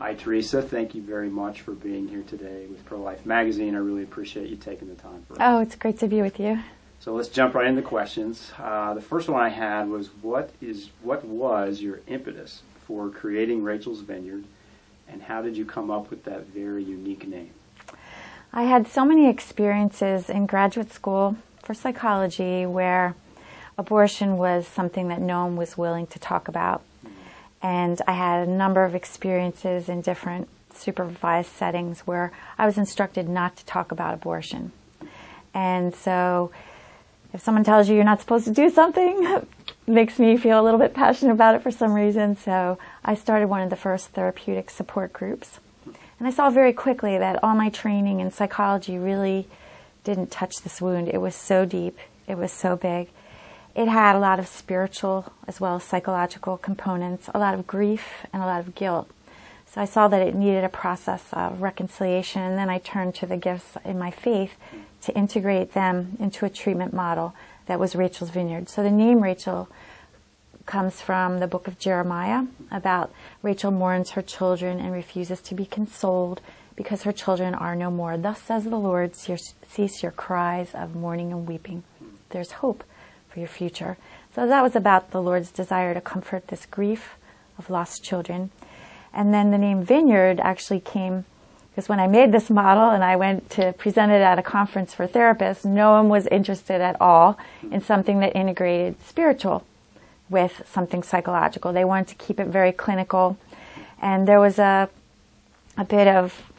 Hi, Teresa. Thank you very much for being here today with Pro-Life Magazine. I really appreciate you taking the time for us. Oh, it's great to be with you. So let's jump right into questions. The first one I had was, what was your impetus for creating Rachel's Vineyard, and how did you come up with that very unique name? I had so many experiences in graduate school for psychology where abortion was something that no one was willing to talk about. And I had a number of experiences in different supervised settings where I was instructed not to talk about abortion. And so if someone tells you you're not supposed to do something, it makes me feel a little bit passionate about it for some reason. So I started one of the first therapeutic support groups. And I saw very quickly that all my training in psychology really didn't touch this wound. It was so deep. It was so big. It had a lot of spiritual as well as psychological components, a lot of grief and a lot of guilt. So I saw that it needed a process of reconciliation, and then I turned to the gifts in my faith to integrate them into a treatment model that was Rachel's Vineyard. So the name Rachel comes from the book of Jeremiah about Rachel mourns her children and refuses to be consoled because her children are no more. Thus says the Lord, cease your cries of mourning and weeping. There's hope for your future. So that was about the Lord's desire to comfort this grief of lost children. And then the name Vineyard actually came because when I made this model and I went to present it at a conference for therapists, no one was interested at all in something that integrated spiritual with something psychological. They wanted to keep it very clinical. And there was a bit of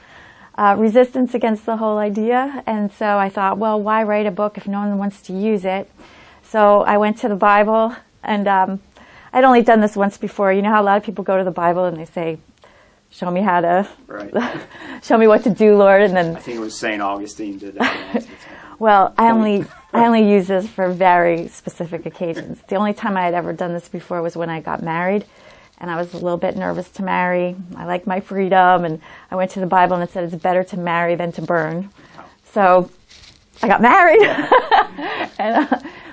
resistance against the whole idea. And so I thought, well, why write a book if no one wants to use it? So I went to the Bible, and I'd only done this once before. You know how a lot of people go to the Bible and they say, show me how to, right. Show me what to do, Lord. And then I think it was St. Augustine did that. Well, I only use this for very specific occasions. The only time I had ever done this before was when I got married, and I was a little bit nervous to marry. I like my freedom, and I went to the Bible and it said it's better to marry than to burn. So I got married.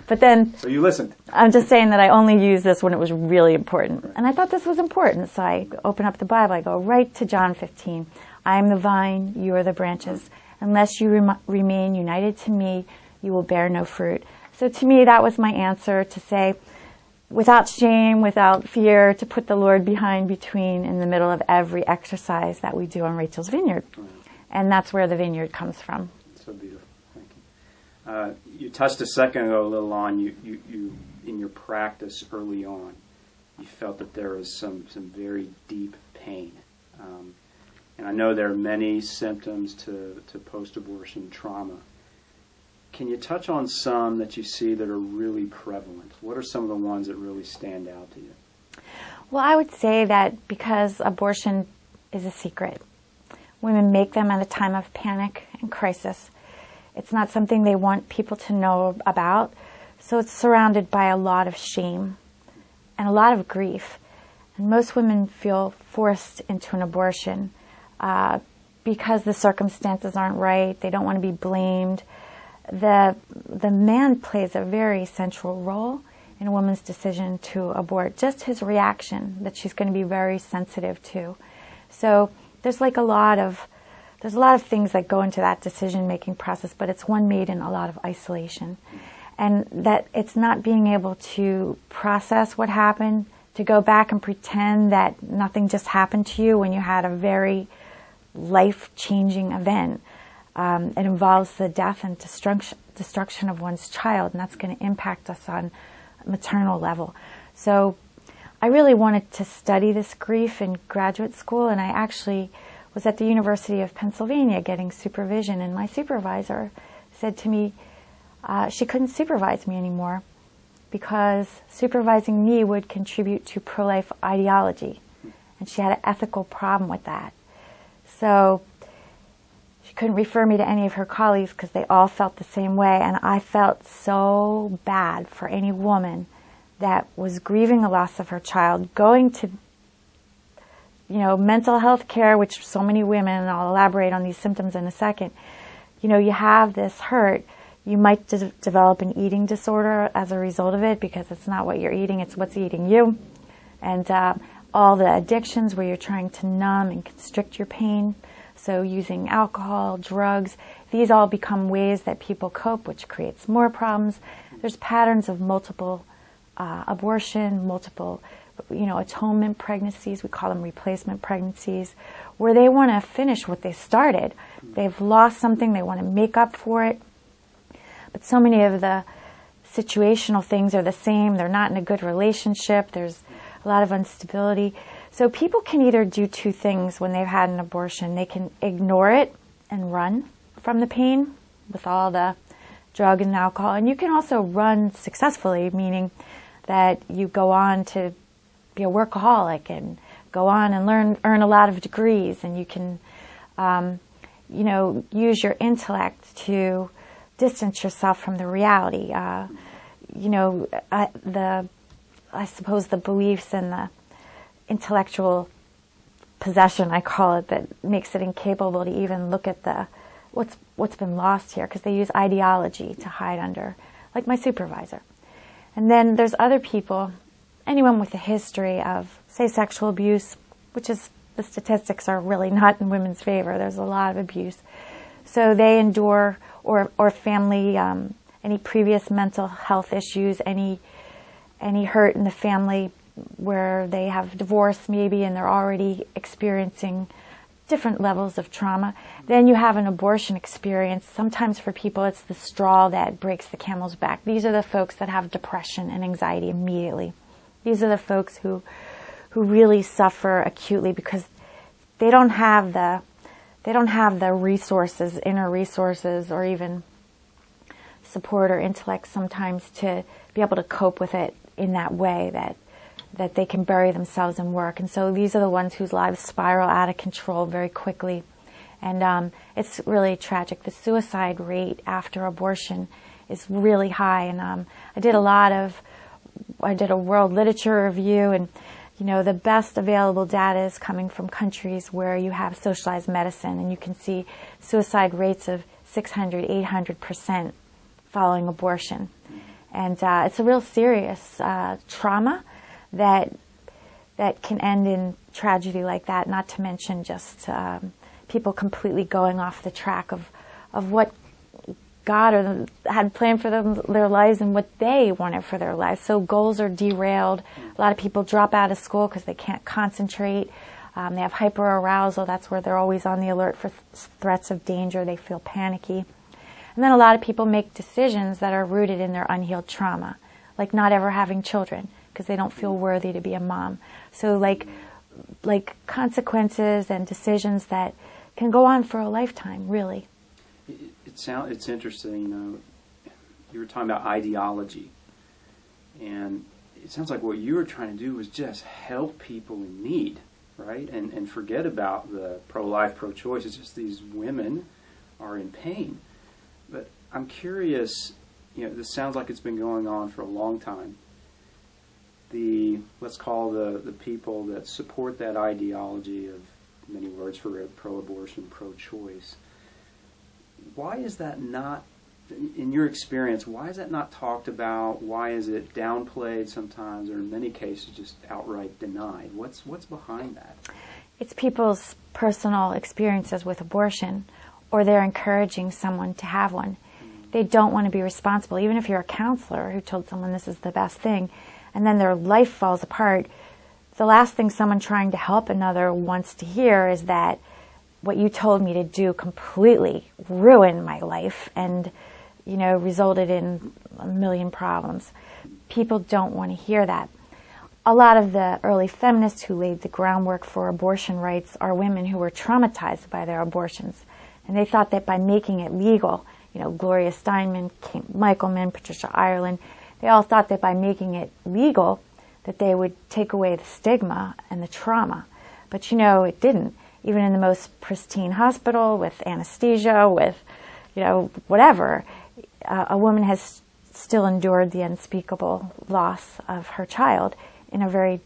But then, so you listened. I'm just saying that I only used this when it was really important. Right. And I thought this was important, so I open up the Bible. I go right to John 15. I am the vine, you are the branches. Unless you remain united to me, you will bear no fruit. So to me, that was my answer, to say, without shame, without fear, to put the Lord between in the middle of every exercise that we do on Rachel's Vineyard. Right. And that's where the vineyard comes from. So beautiful. Thank you. You touched a second ago a little on you in your practice early on. You felt that there was some very deep pain. And I know there are many symptoms to post-abortion trauma. Can you touch on some that you see that are really prevalent? What are some of the ones that really stand out to you? Well, I would say that because abortion is a secret, women make them at a time of panic and crisis. It's not something they want people to know about, so it's surrounded by a lot of shame and a lot of grief. And most women feel forced into an abortion because the circumstances aren't right. They don't want to be blamed. The man plays a very central role in a woman's decision to abort. Just his reaction that she's going to be very sensitive to. So there's a lot of things that go into that decision-making process, but it's one made in a lot of isolation. And that it's not being able to process what happened, to go back and pretend that nothing just happened to you when you had a very life-changing event. It involves the death and destruction of one's child, and that's going to impact us on a maternal level. So I really wanted to study this grief in graduate school, and I actually was at the University of Pennsylvania getting supervision, and my supervisor said to me she couldn't supervise me anymore because supervising me would contribute to pro-life ideology, and she had an ethical problem with that. So she couldn't refer me to any of her colleagues because they all felt the same way, and I felt so bad for any woman that was grieving the loss of her child, going to mental health care, which so many women, and I'll elaborate on these symptoms in a second, you have this hurt. You might develop an eating disorder as a result of it because it's not what you're eating, it's what's eating you. And all the addictions where you're trying to numb and constrict your pain. So using alcohol, drugs, these all become ways that people cope, which creates more problems. There's patterns of multiple abortion, multiple, atonement pregnancies, we call them replacement pregnancies, where they want to finish what they started. They've lost something, they want to make up for it. But so many of the situational things are the same. They're not in a good relationship. There's a lot of instability. So people can either do two things when they've had an abortion. They can ignore it and run from the pain with all the drug and alcohol. And you can also run successfully, meaning that you go on to be a workaholic and go on and earn a lot of degrees, and you can, use your intellect to distance yourself from the reality. I suppose the beliefs and the intellectual possession, I call it, that makes it incapable to even look at what's been lost here, because they use ideology to hide under, like my supervisor. And then there's other people, anyone with a history of, say, sexual abuse, which is, the statistics are really not in women's favor. There's a lot of abuse. So they endure, or family, any previous mental health issues, any hurt in the family where they have divorce maybe and they're already experiencing different levels of trauma. Then you have an abortion experience. Sometimes for people it's the straw that breaks the camel's back. These are the folks that have depression and anxiety immediately. These are the folks who really suffer acutely because they don't have the resources, inner resources, or even support or intellect sometimes to be able to cope with it in that way that they can bury themselves in work. And so these are the ones whose lives spiral out of control very quickly. And it's really tragic. The suicide rate after abortion is really high. And I did a world literature review, and the best available data is coming from countries where you have socialized medicine, and you can see suicide rates of 600, 800% following abortion. And it's a real serious trauma that can end in tragedy like that, not to mention just people completely going off the track of what God had planned for their lives and what they wanted for their lives. So goals are derailed. A lot of people drop out of school because they can't concentrate. They have hyperarousal. That's where they're always on the alert for threats of danger. They feel panicky. And then a lot of people make decisions that are rooted in their unhealed trauma, like not ever having children because they don't feel worthy to be a mom. So like consequences and decisions that can go on for a lifetime, really. It's interesting, you were talking about ideology, and it sounds like what you were trying to do was just help people in need, right? And forget about the pro-life, pro-choice. It's just these women are in pain. But I'm curious, this sounds like it's been going on for a long time. Let's call the people that support that ideology, of many words for it, pro-abortion, pro-choice. Why is that not, in your experience, why is that not talked about? Why is it downplayed sometimes, or in many cases just outright denied? What's behind that? It's people's personal experiences with abortion, or they're encouraging someone to have one. They don't want to be responsible. Even if you're a counselor who told someone this is the best thing, and then their life falls apart, the last thing someone trying to help another wants to hear is that what you told me to do completely ruined my life and, resulted in a million problems. People don't want to hear that. A lot of the early feminists who laid the groundwork for abortion rights are women who were traumatized by their abortions. And they thought that by making it legal, Gloria Steinem, Kate Michelman, Patricia Ireland, they all thought that by making it legal that they would take away the stigma and the trauma. But it didn't. Even in the most pristine hospital with anesthesia, with, whatever, a woman has still endured the unspeakable loss of her child in a very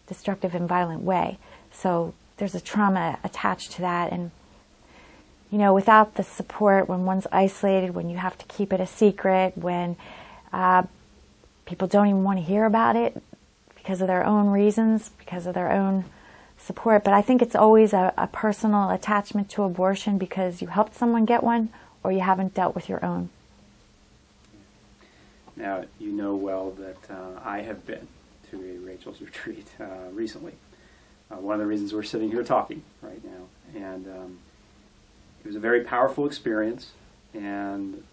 destructive and violent way. So there's a trauma attached to that. And, without the support, when one's isolated, when you have to keep it a secret, when people don't even want to hear about it because of their own reasons, because of their own support. But I think it's always a personal attachment to abortion because you helped someone get one or you haven't dealt with your own. Now, you know well that I have been to a Rachel's retreat recently. One of the reasons we're sitting here talking right now. And it was a very powerful experience. And,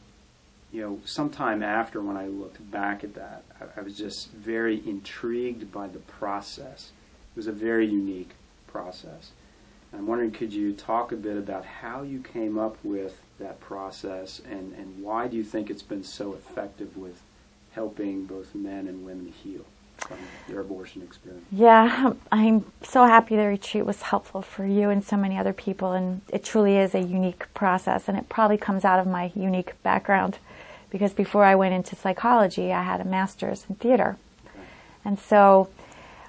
you know, sometime after when I looked back at that, I was just very intrigued by the process. It was a very unique process. And I'm wondering, could you talk a bit about how you came up with that process and why do you think it's been so effective with helping both men and women heal from their abortion experience? Yeah, I'm so happy the retreat was helpful for you and so many other people, and it truly is a unique process, and it probably comes out of my unique background, because before I went into psychology, I had a master's in theater. Okay. And so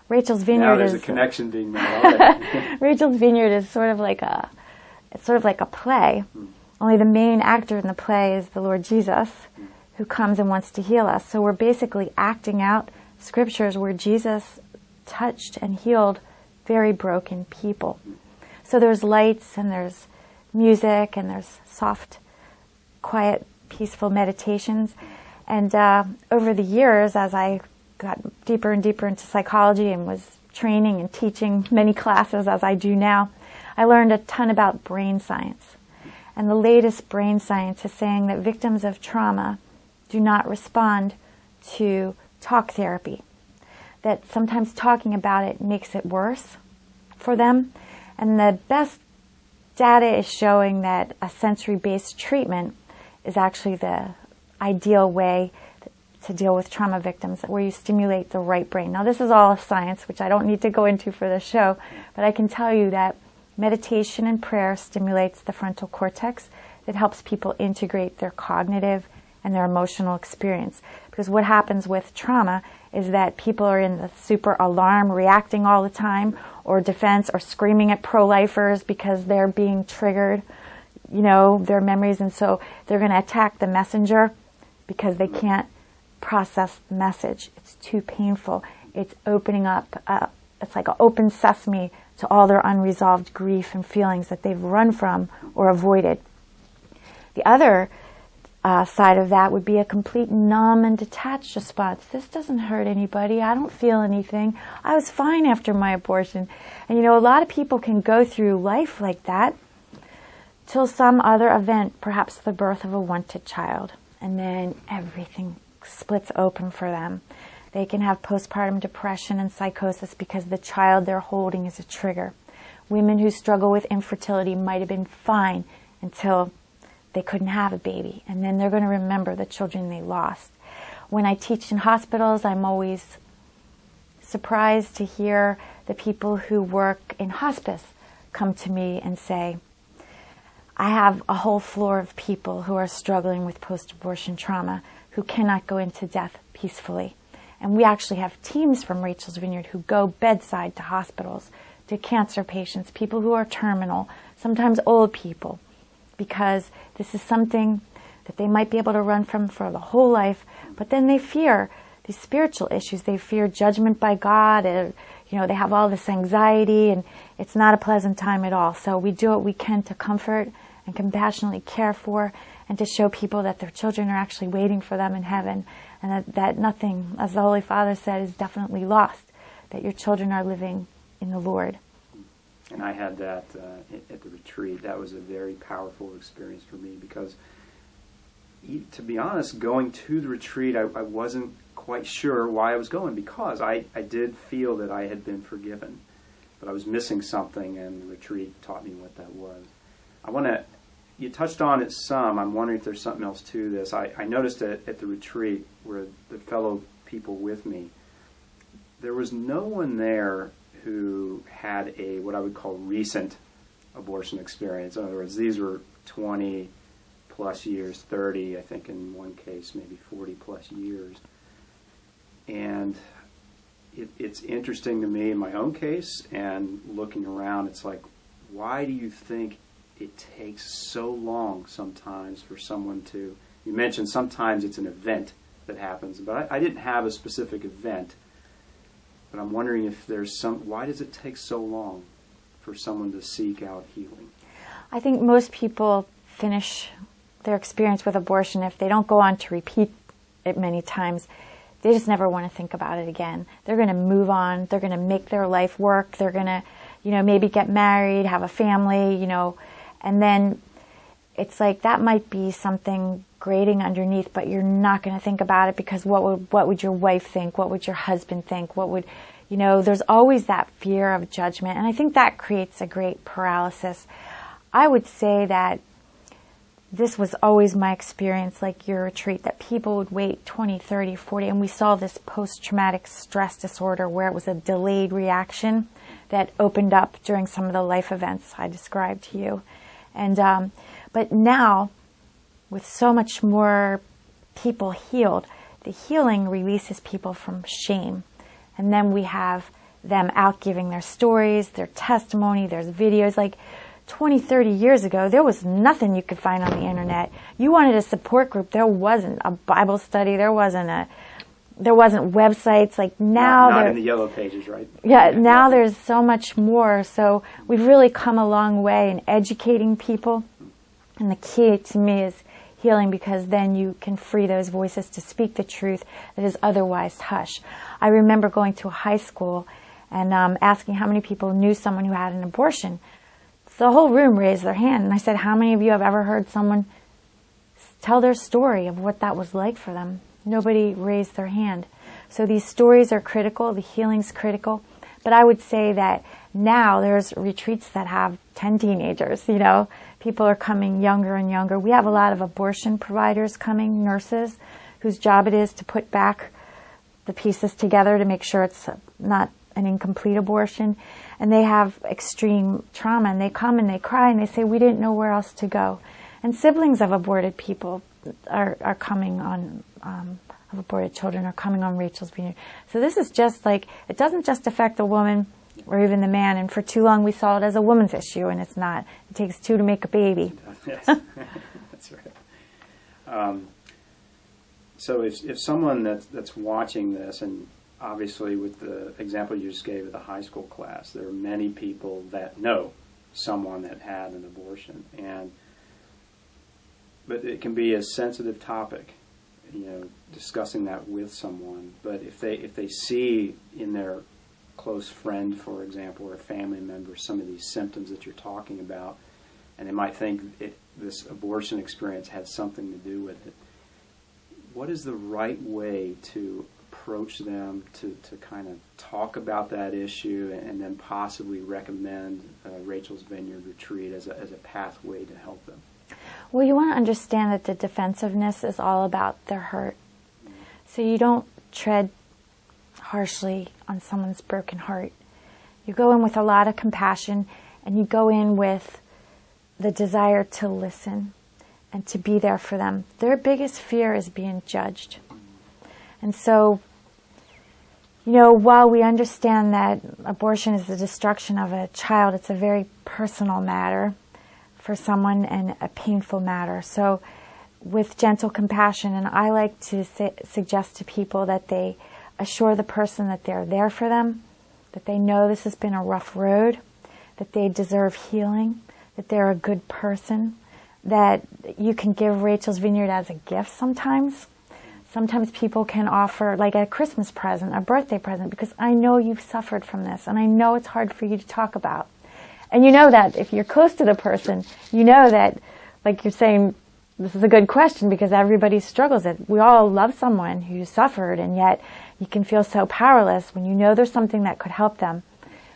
Rachel's Vineyard now there's a connection being made already. Rachel's Vineyard is sort of like a play. Only the main actor in the play is the Lord Jesus, who comes and wants to heal us. So we're basically acting out scriptures where Jesus touched and healed very broken people. So there's lights and there's music and there's soft, quiet, peaceful meditations. And over the years, as I got deeper and deeper into psychology and was training and teaching many classes as I do now, I learned a ton about brain science. And the latest brain science is saying that victims of trauma do not respond to talk therapy. That sometimes talking about it makes it worse for them. And the best data is showing that a sensory-based treatment is actually the ideal way to deal with trauma victims, where you stimulate the right brain. Now, this is all science, which I don't need to go into for the show, but I can tell you that meditation and prayer stimulates the frontal cortex. It helps people integrate their cognitive and their emotional experience. Because what happens with trauma is that people are in the super alarm, reacting all the time, or defense, or screaming at pro-lifers because they're being triggered, you know, their memories, and so they're going to attack the messenger because they can't process the message. It's too painful. It's opening up, it's like an open sesame to all their unresolved grief and feelings that they've run from or avoided. The other side of that would be a complete numb and detached response. This doesn't hurt anybody. I don't feel anything. I was fine after my abortion. And you know, a lot of people can go through life like that till some other event, perhaps the birth of a wanted child, and then everything splits open for them. They can have postpartum depression and psychosis because the child they're holding is a trigger. Women who struggle with infertility might have been fine until they couldn't have a baby, and then they're going to remember the children they lost. When I teach in hospitals, I'm always surprised to hear the people who work in hospice come to me and say, I have a whole floor of people who are struggling with post-abortion trauma who cannot go into death peacefully. And we actually have teams from Rachel's Vineyard who go bedside to hospitals, to cancer patients, people who are terminal, sometimes old people, because this is something that they might be able to run from for the whole life, but then they fear these spiritual issues. They fear judgment by God, and, you know, they have all this anxiety, and it's not a pleasant time at all. So we do what we can to comfort and compassionately care for, and to show people that their children are actually waiting for them in heaven, and that nothing, as the Holy Father said, is definitely lost, that your children are living in the Lord. And I had that at the retreat. That was a very powerful experience for me because, to be honest, going to the retreat, I wasn't quite sure why I was going, because I did feel that I had been forgiven, but I was missing something, and the retreat taught me what that was. You touched on it some. I'm wondering if there's something else to this. I noticed at the retreat, where the fellow people with me, there was no one there who had a, what I would call, recent abortion experience. In other words, these were 20 plus years, 30, I think in one case, maybe 40 plus years. And it's interesting to me in my own case, and looking around, it's like, why do you think it takes so long sometimes for someone to, you mentioned sometimes it's an event that happens, but I didn't have a specific event. But I'm wondering if there's why does it take so long for someone to seek out healing? I think most people finish their experience with abortion, if they don't go on to repeat it many times, they just never want to think about it again. They're going to move on. They're going to make their life work. They're going to, maybe get married, have a family, and then it's like that might be something grating underneath, but you're not going to think about it because what would your wife think? What would your husband think? There's always that fear of judgment, and I think that creates a great paralysis. I would say that this was always my experience, like your retreat, that people would wait 20, 30, 40, and we saw this post-traumatic stress disorder where it was a delayed reaction that opened up during some of the life events I described to you. And but now, with so much more people healed, the healing releases people from shame. And then we have them out giving their stories, their testimony, there's videos. Like 20, 30 years ago, there was nothing you could find on the internet. You wanted a support group, there wasn't a Bible study, there wasn't websites. Like now, not in the yellow pages, right? Yeah, now there's so much more. So we've really come a long way in educating people. And the key to me is healing, because then you can free those voices to speak the truth that is otherwise hushed. I remember going to a high school and asking how many people knew someone who had an abortion. The whole room raised their hand, and I said, how many of you have ever heard someone tell their story of what that was like for them? Nobody raised their hand. So these stories are critical, the healing's critical, but I would say that now there's retreats that have 10 teenagers, People are coming younger and younger. We have a lot of abortion providers coming, nurses, whose job it is to put back the pieces together to make sure it's not an incomplete abortion. And they have extreme trauma, and they come and they cry and they say, we didn't know where else to go. And siblings of aborted people are coming on, of aborted children are coming on Rachel's Vineyard. So this is just like, it doesn't just affect the woman or even the man, and for too long we saw it as a woman's issue, and it's not. It takes two to make a baby. Yes, that's right. So if someone that's watching this, and obviously with the example you just gave of the high school class, there are many people that know someone that had an abortion, but it can be a sensitive topic, discussing that with someone. But if they see in their close friend, for example, or a family member, some of these symptoms that you're talking about, and they might think this abortion experience had something to do with it, what is the right way to approach them to kind of talk about that issue, and then possibly recommend Rachel's Vineyard Retreat as a pathway to help them? Well, you want to understand that the defensiveness is all about their hurt. So you don't tread harshly on someone's broken heart. You go in with a lot of compassion, and you go in with the desire to listen and to be there for them. Their biggest fear is being judged. And so, while we understand that abortion is the destruction of a child, it's a very personal matter for someone and a painful matter. So with gentle compassion, and I like to suggest to people that they assure the person that they're there for them, that they know this has been a rough road, that they deserve healing, that they're a good person, that you can give Rachel's Vineyard as a gift sometimes. Sometimes people can offer like a Christmas present, a birthday present, because I know you've suffered from this, and I know it's hard for you to talk about. And you know that if you're close to the person, you know that, like you're saying, this is a good question because everybody struggles it. We all love someone who suffered, and yet you can feel so powerless when you know there's something that could help them.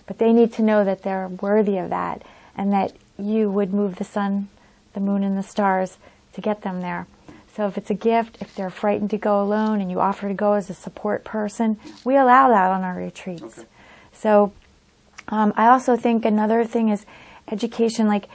But they need to know that they're worthy of that, and that you would move the sun, the moon, and the stars to get them there. So if it's a gift, if they're frightened to go alone and you offer to go as a support person, we allow that on our retreats. Okay. So I also think another thing is education. Like,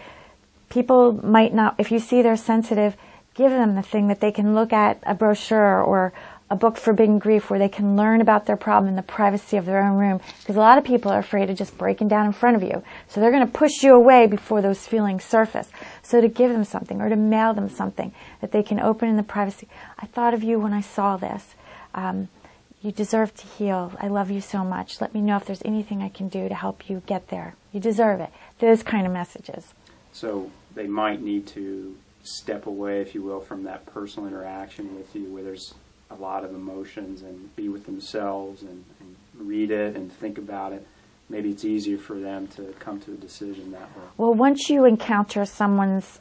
people might not, if you see they're sensitive, give them the thing that they can look at, a brochure or a book, Forbidden Grief, where they can learn about their problem in the privacy of their own room. Because a lot of people are afraid of just breaking down in front of you. So they're going to push you away before those feelings surface. So to give them something or to mail them something that they can open in the privacy. I thought of you when I saw this. You deserve to heal. I love you so much. Let me know if there's anything I can do to help you get there. You deserve it. Those kind of messages. So they might need to step away, if you will, from that personal interaction with you where there's a lot of emotions and be with themselves and read it and think about it. Maybe it's easier for them to come to a decision that way. Well, once you encounter someone's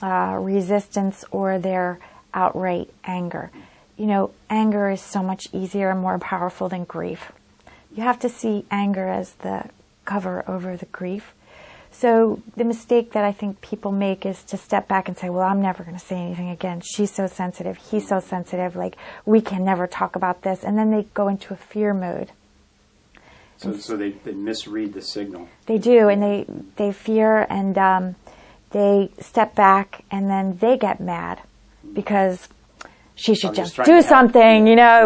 resistance or their outright anger, anger is so much easier and more powerful than grief. You have to see anger as the cover over the grief. So the mistake that I think people make is to step back and say, well, I'm never going to say anything again. She's so sensitive. He's so sensitive. Like, we can never talk about this. And then they go into a fear mode. So they misread the signal. They do, and they fear, and they step back, and then they get mad because she should just do something, and I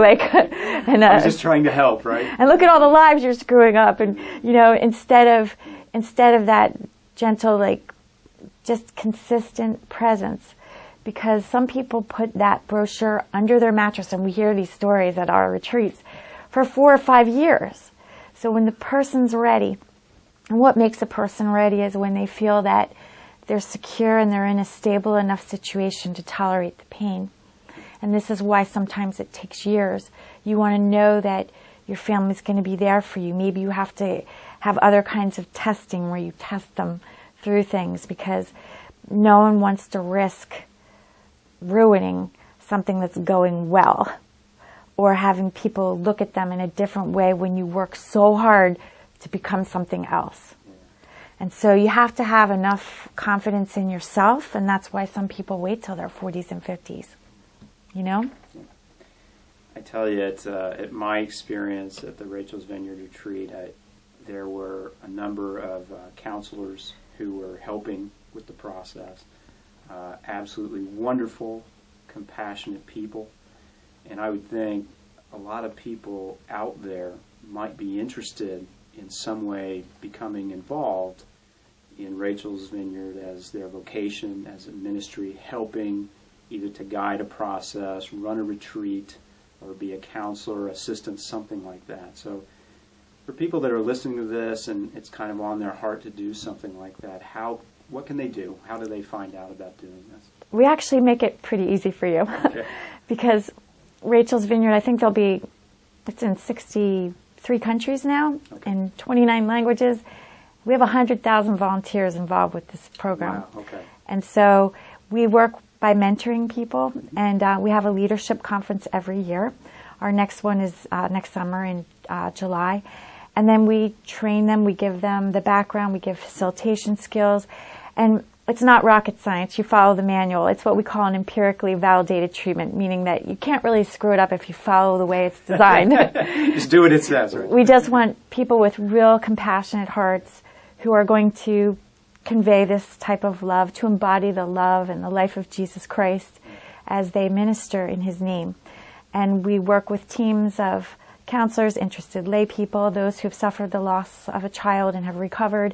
was just trying to help, right? And look at all the lives you're screwing up, and instead of that gentle, just consistent presence, because some people put that brochure under their mattress, and we hear these stories at our retreats for 4 or 5 years. So when the person's ready, and what makes a person ready is when they feel that they're secure and they're in a stable enough situation to tolerate the pain. And this is why sometimes it takes years. You want to know that your family's going to be there for you. Maybe you have to have other kinds of testing where you test them through things, because no one wants to risk ruining something that's going well, or having people look at them in a different way when you work so hard to become something else. And so you have to have enough confidence in yourself, and that's why some people wait till their 40s and 50s. I tell you, at my experience at the Rachel's Vineyard Retreat, there were a number of counselors who were helping with the process. Absolutely wonderful, compassionate people. And I would think a lot of people out there might be interested in some way becoming involved in Rachel's Vineyard as their vocation, as a ministry, helping either to guide a process, run a retreat, or be a counselor, assistant, something like that. So for people that are listening to this and it's kind of on their heart to do something like that, what can they do? How do they find out about doing this? We actually make it pretty easy for you. Okay. Because Rachel's Vineyard, I think it's in 63 countries now, okay, in 29 languages. We have 100,000 volunteers involved with this program. Wow, okay. And so we work by mentoring people, and we have a leadership conference every year. Our next one is next summer in July. And then we train them, we give them the background, we give facilitation skills. And it's not rocket science. You follow the manual. It's what we call an empirically validated treatment, meaning that you can't really screw it up if you follow the way it's designed. Just do what it says, right? We just want people with real compassionate hearts who are going to convey this type of love, to embody the love and the life of Jesus Christ as they minister in His name. And we work with teams of counselors, interested lay people, those who have suffered the loss of a child and have recovered,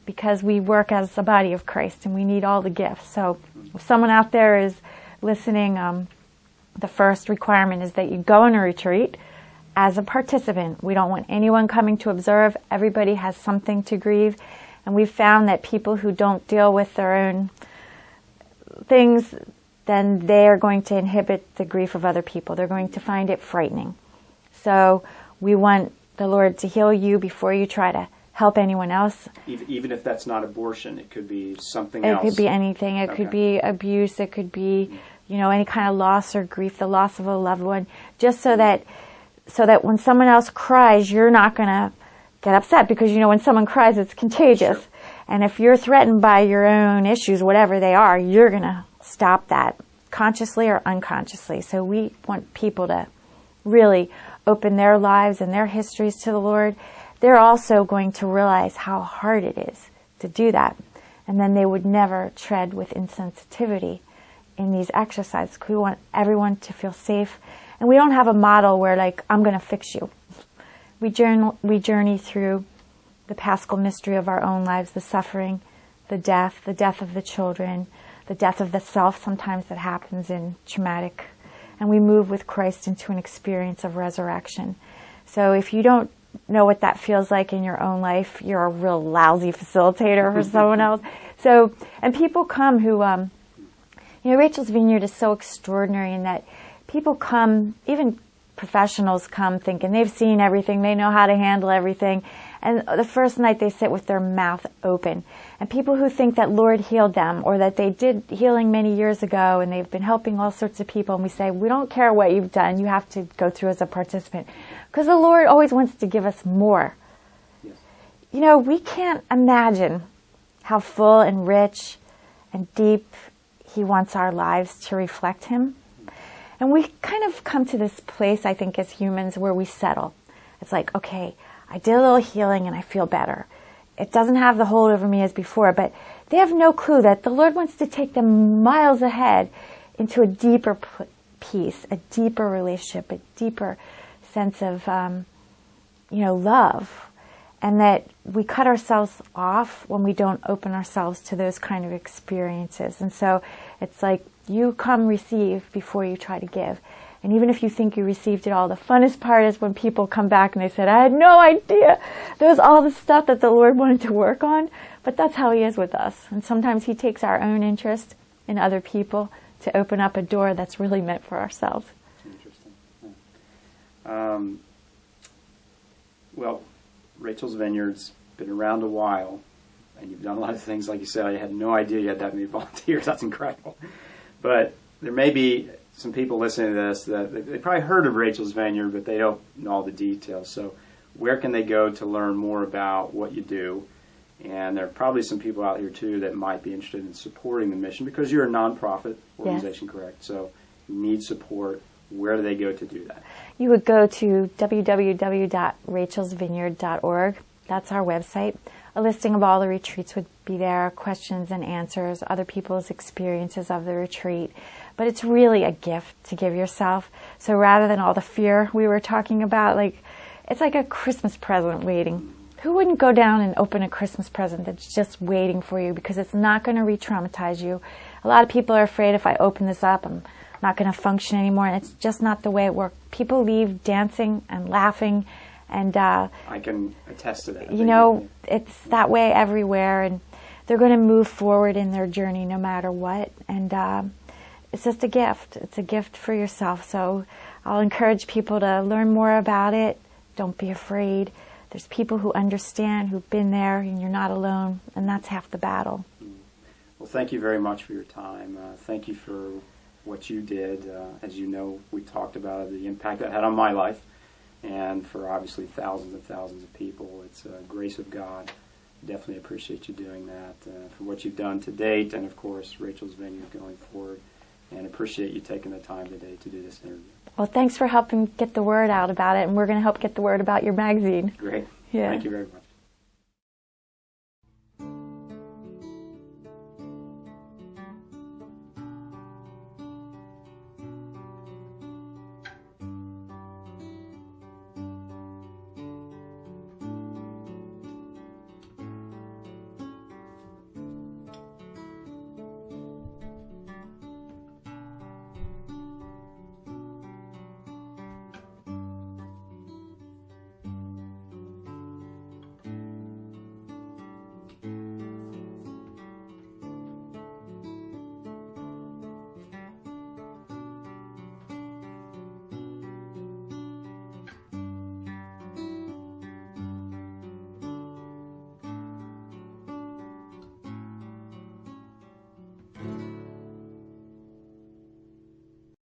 because we work as a body of Christ and we need all the gifts. So if someone out there is listening, the first requirement is that you go on a retreat as a participant. We don't want anyone coming to observe. Everybody has something to grieve. And we've found that people who don't deal with their own things, then they are going to inhibit the grief of other people. They're going to find it frightening. So we want the Lord to heal you before you try to help anyone else. Even if that's not abortion, it could be something else. It could be anything. It could be abuse. It could be, any kind of loss or grief, the loss of a loved one. Just so that when someone else cries, you're not going to get upset, because when someone cries, it's contagious. Sure. And if you're threatened by your own issues, whatever they are, you're going to stop that consciously or unconsciously. So we want people to really open their lives and their histories to the Lord. They're also going to realize how hard it is to do that. And then they would never tread with insensitivity in these exercises. We want everyone to feel safe. And we don't have a model where, I'm going to fix you. We journey through the paschal mystery of our own lives, the suffering, the death of the children, the death of the self sometimes that happens in traumatic and we move with Christ into an experience of resurrection. So if you don't know what that feels like in your own life, you're a real lousy facilitator for someone else. So, and people come who, Rachel's Vineyard is so extraordinary in that people come, even professionals come thinking they've seen everything, they know how to handle everything, and the first night they sit with their mouth open. And people who think that Lord healed them or that they did healing many years ago and they've been helping all sorts of people, and we say, we don't care what you've done, you have to go through as a participant. Because the Lord always wants to give us more. Yes. We can't imagine how full and rich and deep He wants our lives to reflect Him. And we kind of come to this place, I think, as humans where we settle. It's like, okay, I did a little healing and I feel better. It doesn't have the hold over me as before, but they have no clue that the Lord wants to take them miles ahead into a deeper peace, a deeper relationship, a deeper sense of, love. And that we cut ourselves off when we don't open ourselves to those kind of experiences. And so it's like you come receive before you try to give. And even if you think you received it all, the funnest part is when people come back and they said, I had no idea there was all this stuff that the Lord wanted to work on. But that's how He is with us. And sometimes He takes our own interest in other people to open up a door that's really meant for ourselves. Interesting. Yeah. Well, Rachel's Vineyard's been around a while, and you've done a lot of things. Like you said, I had no idea you had that many volunteers. That's incredible. But there may be some people listening to this that they probably heard of Rachel's Vineyard, but they don't know all the details. So where can they go to learn more about what you do? And there are probably some people out here, too, that might be interested in supporting the mission because you're a nonprofit organization, yes. Correct? So you need support. Where do they go to do that? You would go to www.rachelsvineyard.org. That's our website. A listing of all the retreats would be there, questions and answers, other people's experiences of the retreat. But it's really a gift to give yourself. So rather than all the fear we were talking about, it's like a Christmas present waiting. Who wouldn't go down and open a Christmas present that's just waiting for you because it's not going to re-traumatize you? A lot of people are afraid if I open this up, I'm not going to function anymore, and it's just not the way it works. People leave dancing and laughing, and I can attest to that. It's that way everywhere, and they're going to move forward in their journey no matter what, and it's just a gift. It's a gift for yourself, so I'll encourage people to learn more about it. Don't be afraid. There's people who understand, who've been there, and you're not alone, and that's half the battle. Well, thank you very much for your time. Thank you for what you did. As you know, we talked about the impact that had on my life, and for obviously thousands and thousands of people. It's a grace of God. Definitely appreciate you doing that for what you've done to date, and of course, Rachel's Vineyard going forward. And appreciate you taking the time today to do this interview. Well, thanks for helping get the word out about it, and we're going to help get the word about your magazine. Great. Yeah. Thank you very much.